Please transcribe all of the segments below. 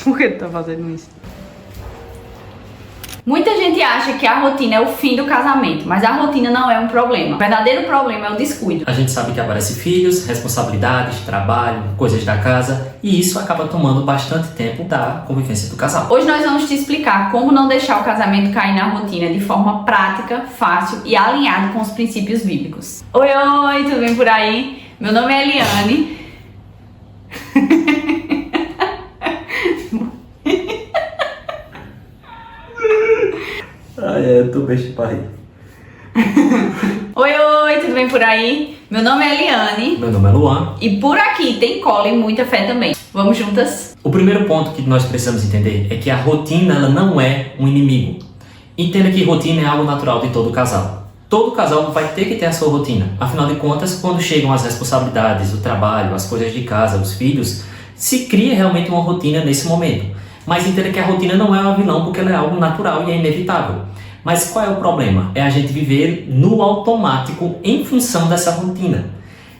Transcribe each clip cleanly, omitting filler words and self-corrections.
Por que tu tá fazendo isso? Muita gente acha que a rotina é o fim do casamento, mas a rotina não é um problema. O verdadeiro problema é o descuido. A gente sabe que aparecem filhos, responsabilidades, trabalho, coisas da casa, e isso acaba tomando bastante tempo da convivência do casal. Hoje nós vamos te explicar como não deixar o casamento cair na rotina de forma prática, fácil e alinhado com os princípios bíblicos. Oi, oi, tudo bem por aí? Meu nome é Eliane. Eu tô besta pra rir. Oi, oi, tudo bem por aí? Meu nome é Eliane. Meu nome é Luan. E por aqui tem cola e muita fé também. Vamos juntas? O primeiro ponto que nós precisamos entender é que a rotina ela não é um inimigo. Entenda que rotina é algo natural de todo casal. Todo casal vai ter que ter a sua rotina. Afinal de contas, quando chegam as responsabilidades, o trabalho, as coisas de casa, os filhos, se cria realmente uma rotina nesse momento. Mas entenda que a rotina não é um vilão porque ela é algo natural e é inevitável. Mas qual é o problema? É a gente viver no automático em função dessa rotina.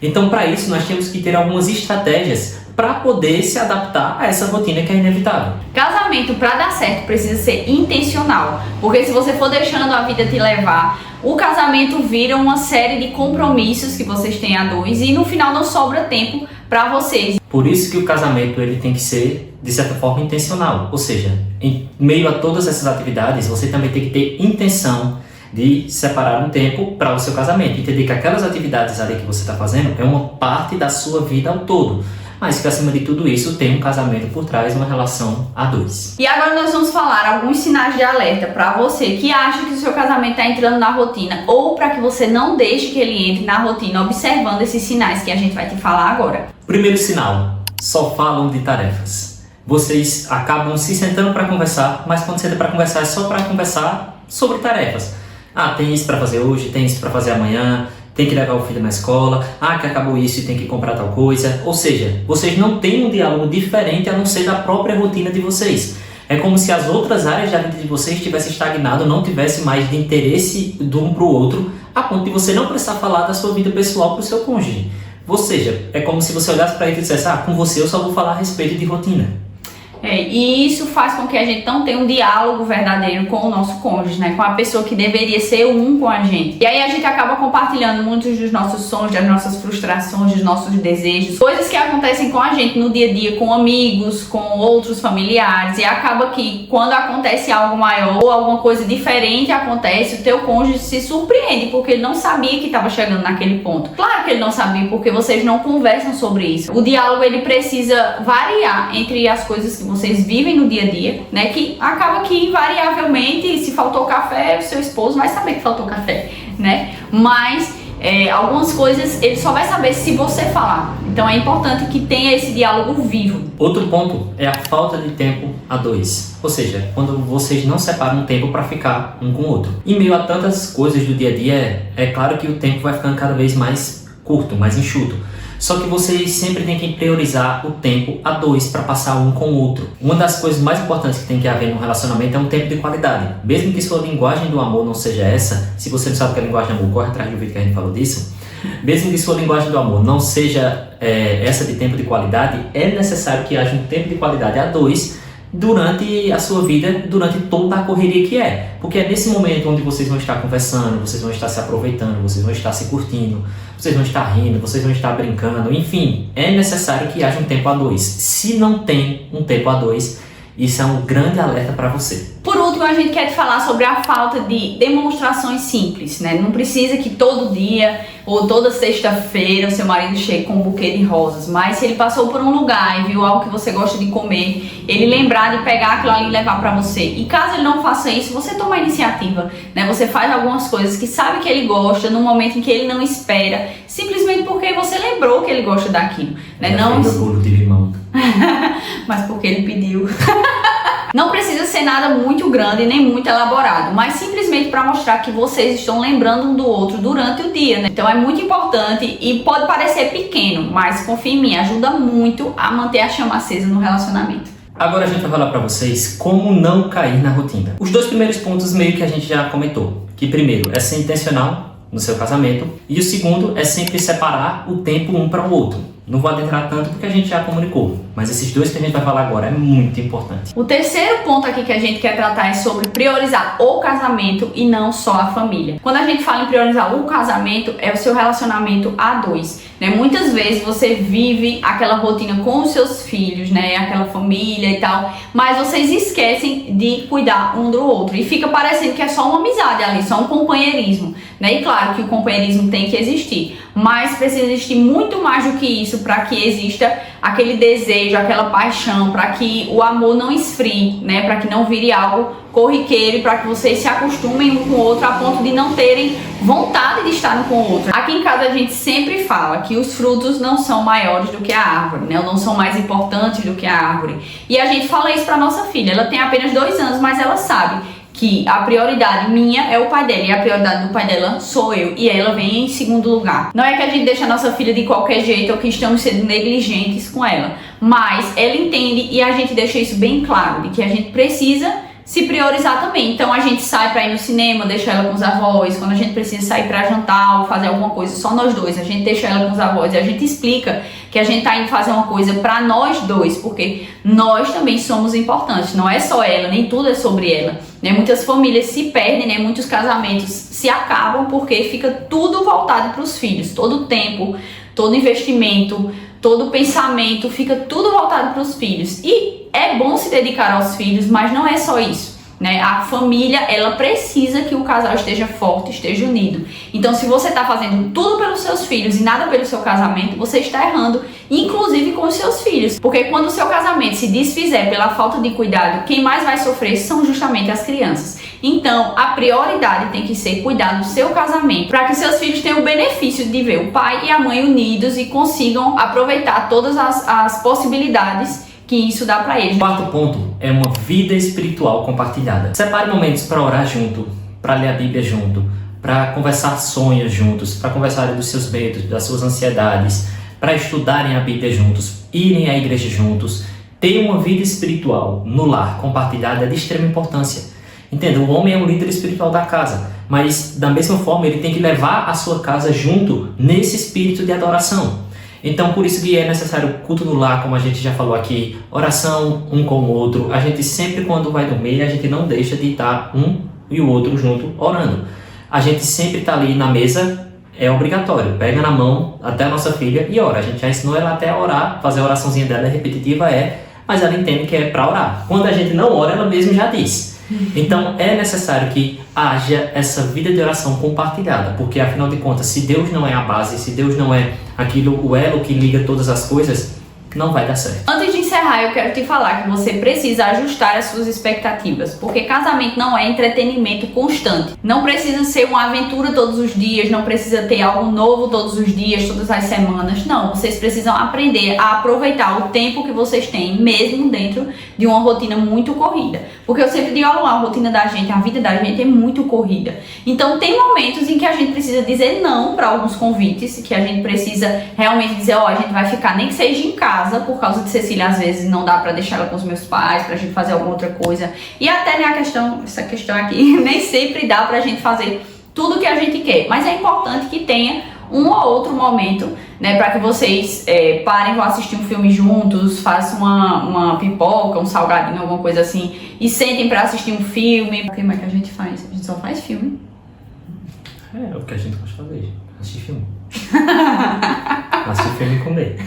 Então, para isso, nós temos que ter algumas estratégias para poder se adaptar a essa rotina que é inevitável. Casamento, para dar certo, precisa ser intencional. Porque se você for deixando a vida te levar, o casamento vira uma série de compromissos que vocês têm a dois e no final não sobra tempo para vocês. Por isso que o casamento ele tem que ser, de certa forma, intencional. Ou seja, em meio a todas essas atividades, você também tem que ter intenção de separar um tempo para o seu casamento. Entender que aquelas atividades ali que você está fazendo é uma parte da sua vida ao todo. Mas que acima de tudo isso tem um casamento por trás, uma relação a dois. E agora nós vamos falar alguns sinais de alerta para você que acha que o seu casamento está entrando na rotina ou para que você não deixe que ele entre na rotina observando esses sinais que a gente vai te falar agora. Primeiro sinal, só falam de tarefas. Vocês acabam se sentando para conversar, mas quando senta para conversar é só para conversar sobre tarefas. Ah, tem isso para fazer hoje, tem isso para fazer amanhã, tem que levar o filho na escola, que acabou isso e tem que comprar tal coisa. Ou seja, vocês não têm um diálogo diferente a não ser da própria rotina de vocês. É como se as outras áreas da vida de vocês tivessem estagnado, não tivesse mais de interesse de um para o outro, a ponto de você não precisar falar da sua vida pessoal para o seu cônjuge. Ou seja, é como se você olhasse para ele e dissesse, com você eu só vou falar a respeito de rotina. E isso faz com que a gente não tenha um diálogo verdadeiro com o nosso cônjuge, né? Com a pessoa que deveria ser um com a gente. E aí a gente acaba compartilhando muitos dos nossos sonhos, das nossas frustrações, dos nossos desejos, coisas que acontecem com a gente no dia a dia, com amigos, com outros familiares. E acaba que quando acontece algo maior ou alguma coisa diferente acontece, o teu cônjuge se surpreende porque ele não sabia que estava chegando naquele ponto. Claro que ele não sabia porque vocês não conversam sobre isso. O diálogo ele precisa variar entre as coisas que vocês vivem no dia a dia, né? Que acaba que invariavelmente, se faltou café, o seu esposo vai saber que faltou café, né? Mas algumas coisas ele só vai saber se você falar. Então é importante que tenha esse diálogo vivo. Outro ponto é a falta de tempo a dois. Ou seja, quando vocês não separam um tempo para ficar um com o outro. Em meio a tantas coisas do dia a dia, é claro que o tempo vai ficando cada vez mais curto, mais enxuto. Só que vocês sempre têm que priorizar o tempo a dois para passar um com o outro. Uma das coisas mais importantes que tem que haver no relacionamento é um tempo de qualidade. Mesmo que sua linguagem do amor não seja essa, se você não sabe o que é linguagem do amor, corre atrás do vídeo que a gente falou disso. Mesmo que sua linguagem do amor não seja essa de tempo de qualidade, é necessário que haja um tempo de qualidade a dois durante a sua vida, durante toda a correria que é. Porque é nesse momento onde vocês vão estar conversando, vocês vão estar se aproveitando, vocês vão estar se curtindo, vocês vão estar rindo, vocês vão estar brincando, enfim, é necessário que haja um tempo a dois. Se não tem um tempo a dois, isso é um grande alerta para você. Por último, a gente quer te falar sobre a falta de demonstrações simples, né? Não precisa que todo dia ou toda sexta-feira o seu marido chegue com um buquê de rosas, mas se ele passou por um lugar e viu algo que você gosta de comer, ele lembrar de pegar aquilo ali e levar para você. E caso ele não faça isso, você toma a iniciativa, né? Você faz algumas coisas que sabe que ele gosta no momento em que ele não espera, simplesmente porque você lembrou que ele gosta daquilo, né? Não bolo de limão. Mas porque ele pediu. Não precisa ser nada muito grande nem muito elaborado, mas simplesmente para mostrar que vocês estão lembrando um do outro durante o dia, né? Então é muito importante e pode parecer pequeno, mas confia em mim, ajuda muito a manter a chama acesa no relacionamento. Agora a gente vai falar para vocês como não cair na rotina. Os dois primeiros pontos meio que a gente já comentou, que primeiro é ser intencional no seu casamento e o segundo é sempre separar o tempo um para o outro. Não vou adentrar tanto porque a gente já comunicou, mas esses dois que a gente vai falar agora é muito importante. O terceiro ponto aqui que a gente quer tratar é sobre priorizar o casamento e não só a família. Quando a gente fala em priorizar o casamento, é o seu relacionamento a dois, né? Muitas vezes você vive aquela rotina com os seus filhos, né? Aquela família e tal, mas vocês esquecem de cuidar um do outro e fica parecendo que é só uma amizade ali, só um companheirismo, né? E claro que o companheirismo tem que existir, mas precisa existir muito mais do que isso para que exista aquele desejo, aquela paixão, para que o amor não esfrie, né? Para que não vire algo corriqueiro e para que vocês se acostumem um com o outro a ponto de não terem vontade de estar um com o outro. Aqui em casa a gente sempre fala que os frutos não são maiores do que a árvore, né? Não são mais importantes do que a árvore. E a gente fala isso para nossa filha. Ela tem apenas 2 anos, mas ela sabe que a prioridade minha é o pai dela e a prioridade do pai dela sou eu, e ela vem em segundo lugar. Não é que a gente deixa a nossa filha de qualquer jeito ou que estamos sendo negligentes com ela, mas ela entende e a gente deixa isso bem claro, de que a gente precisa se priorizar também. Então a gente sai pra ir no cinema, deixa ela com os avós. Quando a gente precisa sair pra jantar ou fazer alguma coisa só nós dois, a gente deixa ela com os avós e a gente explica que a gente tá indo fazer uma coisa pra nós dois, porque nós também somos importantes, não é só ela, nem tudo é sobre ela, né? Muitas famílias se perdem, né? Muitos casamentos se acabam porque fica tudo voltado pros filhos, todo o tempo, todo investimento, todo o pensamento, fica tudo voltado para os filhos. E é bom se dedicar aos filhos, mas não é só isso, né? A família, ela precisa que o casal esteja forte, esteja unido. Então, se você está fazendo tudo pelos seus filhos e nada pelo seu casamento, você está errando, inclusive com os seus filhos. Porque quando o seu casamento se desfizer pela falta de cuidado, quem mais vai sofrer são justamente as crianças. Então, a prioridade tem que ser cuidar do seu casamento, para que seus filhos tenham o benefício de ver o pai e a mãe unidos e consigam aproveitar todas as possibilidades que isso dá para eles. O quarto ponto é uma vida espiritual compartilhada. Separe momentos para orar junto, para ler a Bíblia junto, para conversar sonhos juntos, para conversar dos seus medos, das suas ansiedades, para estudarem a Bíblia juntos, irem à igreja juntos. Ter uma vida espiritual no lar compartilhada é de extrema importância. Entenda, o homem é o líder espiritual da casa, mas da mesma forma ele tem que levar a sua casa junto nesse espírito de adoração. Então por isso que é necessário culto no lar, como a gente já falou aqui, oração um com o outro. A gente sempre quando vai dormir, a gente não deixa de estar um e o outro junto orando. A gente sempre está ali na mesa, é obrigatório, pega na mão até a nossa filha e ora. A gente já ensinou ela até a orar, fazer a oraçãozinha dela é repetitiva, mas ela entende que é para orar. Quando a gente não ora, ela mesma já diz. Então é necessário que haja essa vida de oração compartilhada, porque afinal de contas, se Deus não é a base, se Deus não é aquilo, o elo que liga todas as coisas, não vai dar certo. Antes de encerrar, eu quero te falar que você precisa ajustar as suas expectativas, porque casamento não é entretenimento constante. Não precisa ser uma aventura todos os dias, não precisa ter algo novo todos os dias, todas as semanas. Não, vocês precisam aprender a aproveitar o tempo que vocês têm, mesmo dentro de uma rotina muito corrida. Porque eu sempre digo, a rotina da gente, a vida da gente é muito corrida. Então tem momentos em que a gente precisa dizer não para alguns convites, que a gente precisa realmente dizer, a gente vai ficar nem que seja em casa, por causa de Cecília, às vezes não dá pra deixar ela com os meus pais, pra gente fazer alguma outra coisa. E até, né, essa questão aqui, nem sempre dá pra gente fazer tudo que a gente quer. Mas é importante que tenha um ou outro momento, né, pra que vocês parem, vão assistir um filme juntos, façam uma pipoca, um salgadinho, alguma coisa assim, e sentem pra assistir um filme. O que mais que a gente faz? A gente só faz filme. É o que a gente gosta de fazer, assistir filme. Assistir filme e comer.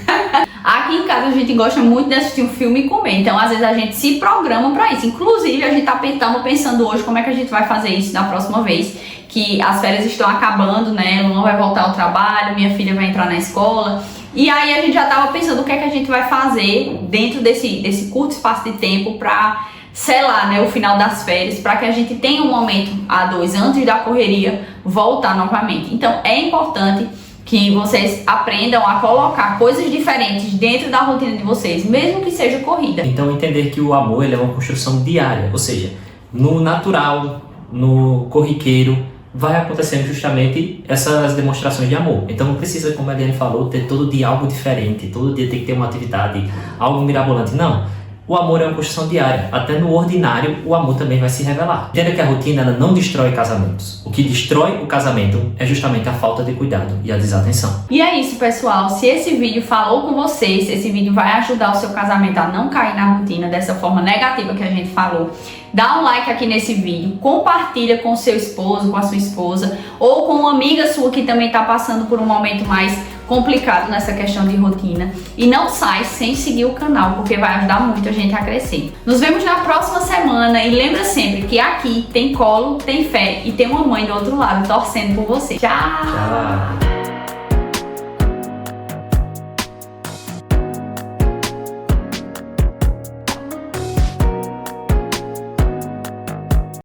Aqui em casa a gente gosta muito de assistir um filme e comer, então às vezes a gente se programa pra isso. Inclusive a gente tá pensando hoje como é que a gente vai fazer isso da próxima vez, que as férias estão acabando, né? Luan vai voltar ao trabalho, minha filha vai entrar na escola. E aí a gente já tava pensando o que é que a gente vai fazer dentro desse curto espaço de tempo pra selar, né, o final das férias, para que a gente tenha um momento a dois antes da correria voltar novamente. Então é importante que vocês aprendam a colocar coisas diferentes dentro da rotina de vocês, mesmo que seja corrida. Então entender que o amor ele é uma construção diária, ou seja, no natural, no corriqueiro, vai acontecendo justamente essas demonstrações de amor. Então não precisa, como a Eliane falou, ter todo dia algo diferente, todo dia tem que ter uma atividade, algo mirabolante, não. O amor é uma construção diária. Até no ordinário, o amor também vai se revelar. Entenda que a rotina ela não destrói casamentos. O que destrói o casamento é justamente a falta de cuidado e a desatenção. E é isso, pessoal. Se esse vídeo falou com vocês, se esse vídeo vai ajudar o seu casamento a não cair na rotina dessa forma negativa que a gente falou, dá um like aqui nesse vídeo, compartilha com o seu esposo, com a sua esposa, ou com uma amiga sua que também está passando por um momento mais complicado nessa questão de rotina. E não sai sem seguir o canal, porque vai ajudar muito a gente a crescer. Nos vemos na próxima semana e lembra sempre que aqui tem colo, tem fé e tem uma mãe do outro lado torcendo por você. Tchau! Tchau!